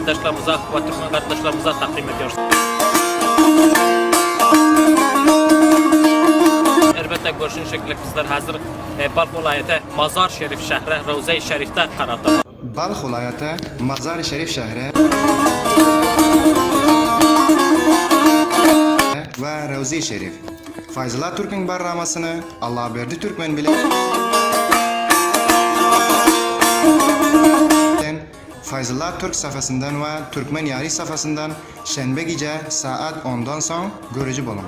izleyenlerimize ve Türkmen kardeşlerimize takdim ediyoruz. Elbette görüşün şekli bizler hazır Balx vilayeti Mazar Şerif şehri Ravza-i Şerif'te kararda. Balx vilayeti Mazar Şerif şehri ve Ravza-i Şerif. Fayzullah Türk'ün barramasını Allah verdi Türkmen bile. Fayzullah Türk safhasından ve Türkmen Yari safhasından şenbe gece saat 10'dan sonra görücü bulun.